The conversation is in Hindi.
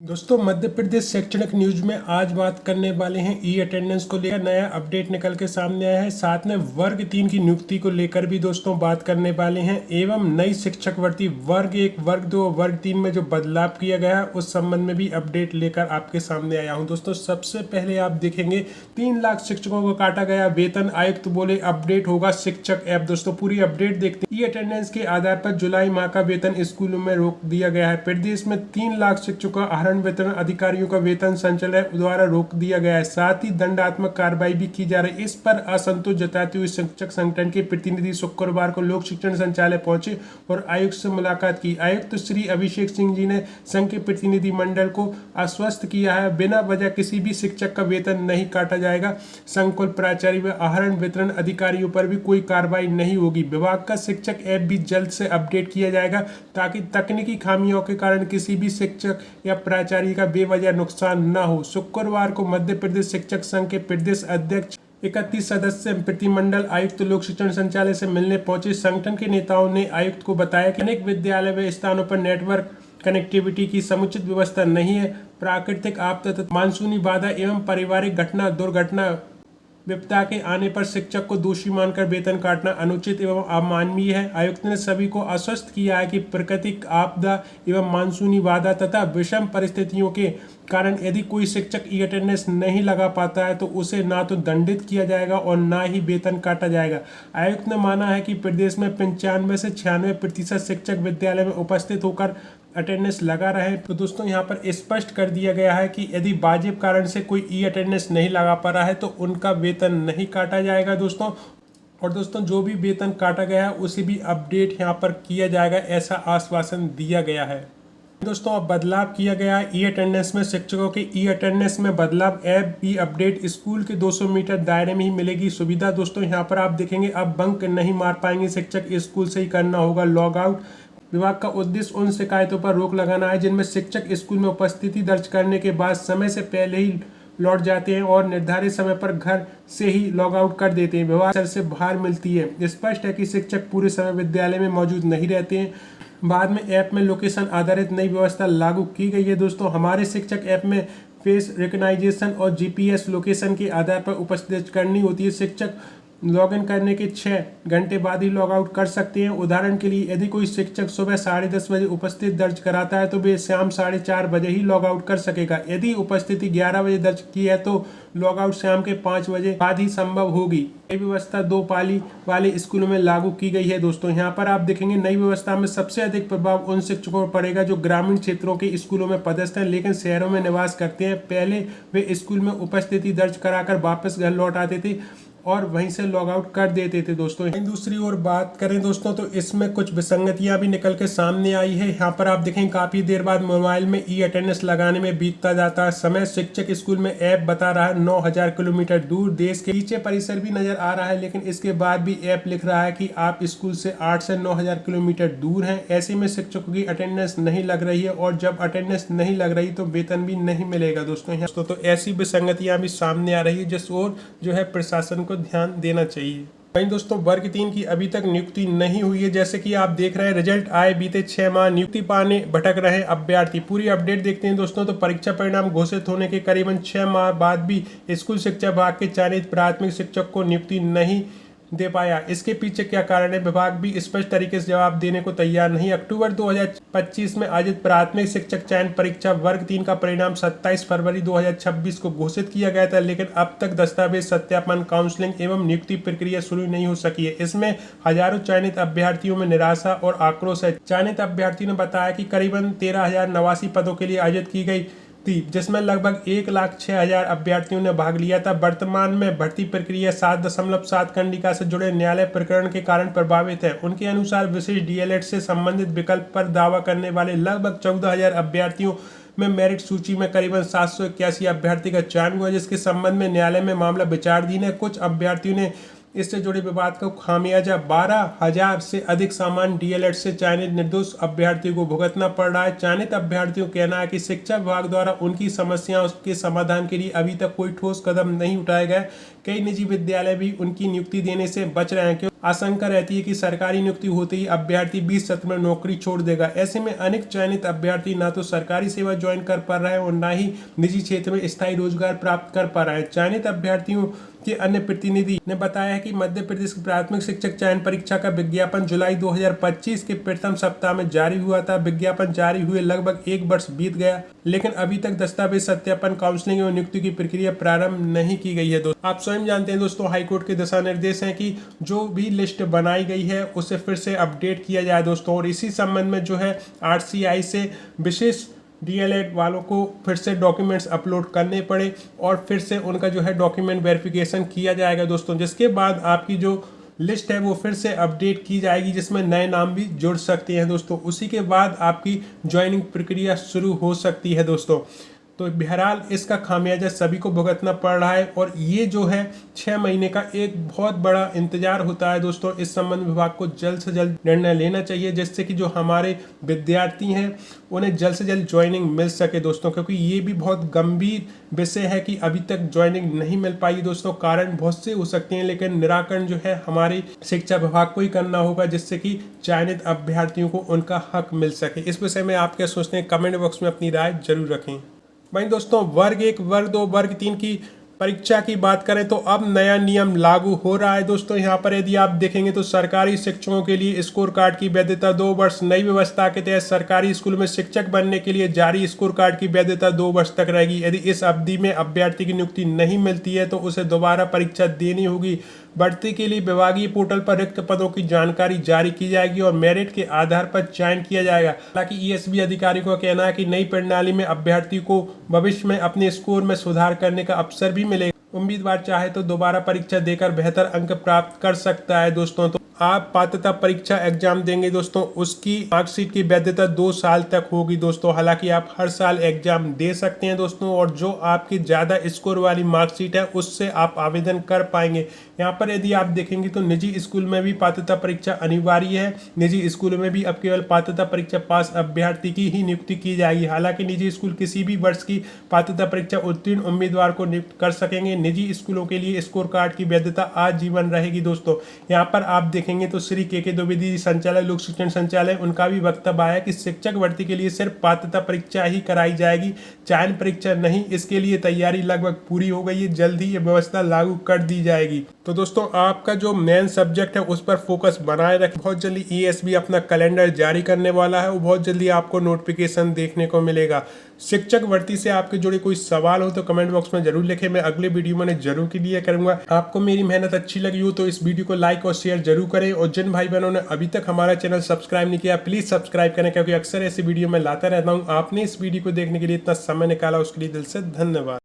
दोस्तों मध्य प्रदेश शैक्षणिक न्यूज में आज बात करने वाले हैं ई अटेंडेंस को लेकर नया अपडेट निकल के सामने आया है। साथ में वर्ग 3 की नियुक्ति को लेकर भी दोस्तों बात करने वाले हैं एवं नई शिक्षक भर्ती वर्ग 1, वर्ग 2, वर्ग 3 में जो बदलाव किया गया है उस संबंध में भी अपडेट लेकर आपके सामने आया हूं। दोस्तों सबसे पहले आप देखेंगे 3 लाख शिक्षकों को काटा गया वेतन, आयुक्त बोले अपडेट होगा शिक्षक ऐप। दोस्तों पूरी अपडेट देखते हैं। ई अटेंडेंस के आधार पर जुलाई माह का वेतन स्कूलों में रोक दिया गया है। प्रदेश में 3 लाख शिक्षकों का वेतन अधिकारियों का वेतन संचालय द्वारा रोक दिया गया है। साथ ही दंडात्मक कार्रवाई भी की जा रही है। इस पर असंतोष जताते हुए शिक्षक संगठन के प्रतिनिधि शुक्रवार को लोक शिक्षण संचालय पहुंचे और आयुक्त से मुलाकात की। आयुक्त श्री अभिषेक सिंह जी ने संघ के प्रतिनिधि मंडल को आश्वस्त किया है बिना वजह किसी भी शिक्षक का वेतन नहीं काटा जाएगा। संकुल प्राचार्य व आहरण वितरण अधिकारियों पर भी कोई कार्रवाई नहीं होगी। विभाग का शिक्षक ऐप भी जल्द से अपडेट किया जाएगा ताकि तकनीकी खामियों के कारण किसी भी शिक्षक या प्राचार्य का बेवजह नुकसान न हो। शुक्रवार को मध्य प्रदेश शिक्षक संघ के प्रदेश अध्यक्ष 31 सदस्य प्रतिनिधिमंडल आयुक्त लोक शिक्षण संचालय से मिलने पहुंचे। संगठन के नेताओं ने आयुक्त को बताया कि अनेक विद्यालय व स्थानों पर नेटवर्क कनेक्टिविटी की समुचित व्यवस्था नहीं है। प्राकृतिक आपदा तथा मानसूनी बाधा एवं पारिवारिक घटना दुर्घटना विपदा के आने पर शिक्षक को दोषी मानकर वेतन काटना अनुचित एवं अमानवीय है। आयुक्त ने सभी को आश्वस्त किया है कि प्राकृतिक आपदा एवं मानसूनी बाधा तथा विषम परिस्थितियों के कारण यदि कोई शिक्षक ई अटेंडेंस नहीं लगा पाता है तो उसे ना तो दंडित किया जाएगा और ना ही वेतन काटा जाएगा। आयुक्त ने माना है कि प्रदेश में 95 से 96% शिक्षक विद्यालय में उपस्थित होकर अटेंडेंस लगा रहे। तो दोस्तों यहाँ पर स्पष्ट कर दिया गया है कि यदि वाजिब कारण से कोई ई अटेंडेंस नहीं लगा पा रहा है तो उनका वेतन नहीं काटा जाएगा दोस्तों। और दोस्तों जो भी वेतन काटा गया है उसे भी अपडेट यहाँ पर किया जाएगा, ऐसा आश्वासन दिया गया है। दोस्तों अब बदलाव किया गया है ई अटेंडेंस में। शिक्षकों के ई अटेंडेंस में बदलाव, ऐप भी अपडेट स्कूल के 200 मीटर दायरे में ही मिलेगी सुविधा। दोस्तों यहाँ पर आप देखेंगे अब बंक नहीं मार पाएंगे शिक्षक, स्कूल से ही करना होगा लॉग आउट। विभाग का उद्देश्य उन शिकायतों पर रोक लगाना है जिनमें शिक्षक स्कूल में उपस्थिति दर्ज करने के बाद समय से पहले ही लौट जाते हैं और निर्धारित समय पर घर से ही लॉग आउट कर देते हैं। विभाग से बाहर मिलती है। स्पष्ट है कि शिक्षक पूरे समय विद्यालय में मौजूद नहीं रहते हैं। बाद में ऐप में लोकेशन आधारित नई व्यवस्था लागू की गई है। दोस्तों हमारे शिक्षक ऐप में फेस रिकग्नाइजेशन और जीपीएस लोकेशन के आधार पर उपस्थित करनी होती है। शिक्षक लॉगिन करने के 6 घंटे बाद ही लॉग आउट कर सकते हैं। उदाहरण के लिए यदि कोई शिक्षक सुबह 10:30 बजे उपस्थिति दर्ज कराता है तो वे शाम 4:30 बजे ही लॉग आउट कर सकेगा। यदि उपस्थिति 11 बजे दर्ज की है तो लॉग आउट शाम के 5 बजे बाद ही संभव होगी। नई व्यवस्था 2 पाली वाले स्कूलों में लागू की गई है। दोस्तों यहाँ पर आप देखेंगे नई व्यवस्था में सबसे अधिक प्रभाव उन शिक्षकों पर पड़ेगा जो ग्रामीण क्षेत्रों के स्कूलों में पदस्थ हैं लेकिन शहरों में निवास करते हैं। पहले वे स्कूल में उपस्थिति दर्ज कराकर वापस घर लौट आते थे और वहीं से लॉग आउट कर देते थे। दोस्तों दूसरी ओर बात करें दोस्तों तो इसमें कुछ विसंगतियां भी निकल के सामने आई है। यहाँ पर आप देखें काफी देर बाद मोबाइल में ई अटेंडेंस लगाने में बीतता जाता है समय। शिक्षक स्कूल में ऐप बता रहा है 9000 किलोमीटर दूर। देश के नीचे परिसर भी नजर आ रहा है लेकिन इसके बाद भी ऐप लिख रहा है कि आप स्कूल से 8 से 9000 किलोमीटर दूर हैं। ऐसे में शिक्षकों की अटेंडेंस नहीं लग रही है और जब अटेंडेंस नहीं लग रही तो वेतन भी नहीं मिलेगा। दोस्तों तो ऐसी विसंगतियां भी सामने आ रही है जिस ओर जो है प्रशासन को ध्यान देना चाहिए। वहीं दोस्तों वर्ग 3 की अभी तक नियुक्ति नहीं हुई है। जैसे कि आप देख रहे हैं रिजल्ट आए बीते 6 माह, नियुक्ति पाने भटक रहे अभ्यर्थी। पूरी अपडेट देखते हैं दोस्तों। तो परीक्षा परिणाम घोषित होने के करीबन 6 माह बाद भी स्कूल शिक्षा विभाग के चयनित प्राथमिक शिक्षक को नियुक्ति नहीं दे पाया। इसके पीछे क्या कारण है विभाग भी स्पष्ट तरीके से जवाब देने को तैयार नहीं। अक्टूबर 2025 में आयोजित प्राथमिक शिक्षक चयन परीक्षा वर्ग 3 का परिणाम 27 फरवरी 2026 को घोषित किया गया था लेकिन अब तक दस्तावेज सत्यापन, काउंसलिंग एवं नियुक्ति प्रक्रिया शुरू नहीं हो सकी है। इसमें हजारों चयनित अभ्यर्थियों में निराशा और आक्रोश है। चयनित अभ्यर्थियों ने बताया कि करीबन 13,089 पदों के लिए आयोजित की गई थी जिसमें लगभग 1,06,000 अभ्यर्थियों ने भाग लिया था। वर्तमान में भर्ती प्रक्रिया 7.7 कंडिका से जुड़े न्यायालय प्रकरण के कारण प्रभावित है। उनके अनुसार विशेष डीएलएड से संबंधित विकल्प पर दावा करने वाले लगभग 14,000 अभ्यर्थियों में मेरिट सूची में करीबन 781 अभ्यर्थी का चयन हुआ जिसके संबंध में न्यायालय में मामला विचाराधीन है। कुछ अभ्यर्थियों ने इससे जुड़े विवाद को खामियाजा 12,000 से अधिक सामान्य डीएलएड से चयनित निर्दोष अभ्यर्थियों को भुगतना पड़ रहा है। चयनित अभ्यर्थियों का कहना है कि शिक्षा विभाग द्वारा उनकी समस्याओं के समाधान के लिए अभी तक कोई ठोस कदम नहीं उठाए गए। कई निजी विद्यालय भी उनकी नियुक्ति देने से बच रहे हैं, क्योंकि आशंका रहती है कि सरकारी नियुक्ति होते ही अभ्यर्थी 20 सत्र में नौकरी छोड़ देगा। ऐसे में अनेक चयनित अभ्यर्थी ना तो सरकारी सेवा ज्वाइन कर पा रहे हैं और ना ही निजी क्षेत्र में स्थायी रोजगार प्राप्त कर पा रहे हैं। चयनित अभ्यर्थियों के अन्य प्रतिनिधि ने बताया है कि मध्य प्रदेश की प्राथमिक शिक्षक चयन परीक्षा का विज्ञापन जुलाई 2025 के प्रथम सप्ताह में जारी हुआ था। विज्ञापन जारी हुए लगभग 1 वर्ष बीत गया, लेकिन अभी तक दस्तावेज सत्यापन, काउंसलिंग एवं नियुक्ति की प्रक्रिया प्रारंभ नहीं की गई है। दोस्तों, आप स्वयं जानते हैं दोस्तों, हाईकोर्ट के दिशा निर्देश हैं कि जो भी लिस्ट बनाई गई है उसे फिर से अपडेट किया जाए दोस्तों। और इसी संबंध में जो है आरसीआई से विशेष डीएलएड वालों को फिर से डॉक्यूमेंट्स अपलोड करने पड़े और फिर से उनका जो है डॉक्यूमेंट वेरिफिकेशन किया जाएगा दोस्तों, जिसके बाद आपकी जो लिस्ट है वो फिर से अपडेट की जाएगी, जिसमें नए नाम भी जुड़ सकते हैं दोस्तों। उसी के बाद आपकी ज्वाइनिंग प्रक्रिया शुरू हो सकती है दोस्तों। तो बहरहाल इसका खामियाजा सभी को भुगतना पड़ रहा है और ये जो है 6 महीने का एक बहुत बड़ा इंतजार होता है दोस्तों। इस संबंध विभाग को जल्द से जल्द निर्णय लेना चाहिए, जिससे कि जो हमारे विद्यार्थी हैं उन्हें जल्द से जल्द ज्वाइनिंग मिल सके दोस्तों, क्योंकि ये भी बहुत गंभीर विषय है कि अभी तक ज्वाइनिंग नहीं मिल पाई दोस्तों। कारण बहुत से हो सकते हैं, लेकिन निराकरण जो है हमारे शिक्षा विभाग को ही करना होगा, जिससे कि चयनित अभ्यर्थियों को उनका हक मिल सके। इस विषय में आप क्या सोचते हैं, कमेंट बॉक्स में अपनी राय जरूर रखें। वहीं दोस्तों, वर्ग 1, वर्ग 2, वर्ग 3 की परीक्षा की बात करें तो अब नया नियम लागू हो रहा है दोस्तों। यहाँ पर यदि आप देखेंगे तो सरकारी शिक्षकों के लिए स्कोर कार्ड की वैधता 2 वर्ष। नई व्यवस्था के तहत सरकारी स्कूल में शिक्षक बनने के लिए जारी स्कोर कार्ड की वैधता 2 वर्ष तक रहेगी। यदि इस अवधि में अभ्यर्थी की नियुक्ति नहीं मिलती है तो उसे दोबारा परीक्षा देनी होगी। भर्ती के लिए विभागीय पोर्टल पर रिक्त पदों की जानकारी जारी की जाएगी और मेरिट के आधार पर चयन किया जाएगा। हालांकि ईएसबी अधिकारियों का कहना है कि नई प्रणाली में अभ्यर्थी को भविष्य में अपने स्कोर में सुधार करने का अवसर भी मिलेगा। उम्मीदवार चाहे तो दोबारा परीक्षा देकर बेहतर अंक प्राप्त कर सकता है दोस्तों। तो आप पात्रता परीक्षा एग्जाम देंगे दोस्तों, उसकी मार्कशीट की वैधता 2 साल तक होगी दोस्तों। हालांकि आप हर साल एग्जाम दे सकते हैं दोस्तों, और जो आपकी ज़्यादा स्कोर वाली मार्कशीट है उससे आप आवेदन कर पाएंगे। यहाँ पर यदि आप देखेंगे तो निजी स्कूल में भी पात्रता परीक्षा अनिवार्य है। निजी स्कूलों में भी अब केवल पात्रता परीक्षा पास अभ्यर्थी की ही नियुक्ति की जाएगी। हालांकि निजी स्कूल किसी भी वर्ष की पात्रता परीक्षा उत्तीर्ण उम्मीदवार को नियुक्त कर सकेंगे। निजी स्कूलों के लिए स्कोर कार्ड की वैधता आजीवन रहेगी दोस्तों। यहाँ पर आप देखेंगे तो श्री के द्विवेदी संचालय लोक शिक्षण संचालय, उनका भी वक्तव्य आया कि शिक्षक भर्ती के लिए सिर्फ पात्रता परीक्षा ही कराई जाएगी, चयन परीक्षा नहीं। इसके लिए तैयारी लगभग पूरी हो गई है, जल्द ही ये व्यवस्था लागू कर दी जाएगी। तो दोस्तों, आपका जो मेन सब्जेक्ट है उस पर फोकस बनाए रखें। बहुत जल्दी ईएसबी अपना कैलेंडर जारी करने वाला है, वो बहुत जल्दी आपको नोटिफिकेशन देखने को मिलेगा। शिक्षक भर्ती से आपके जुड़े कोई सवाल हो तो कमेंट बॉक्स में जरूर लिखें, मैं अगले वीडियो में जरूर के लिए करूंगा। आपको मेरी मेहनत अच्छी लगी हो तो इस वीडियो को लाइक और शेयर जरूर करें, और जिन भाई बहनों ने अभी तक हमारा चैनल सब्सक्राइब नहीं किया प्लीज सब्सक्राइब करें, क्योंकि अक्सर ऐसी वीडियो मैं लाता रहता हूँ। आपने इस वीडियो को देखने के लिए इतना समय निकाला, उसके लिए दिल से धन्यवाद।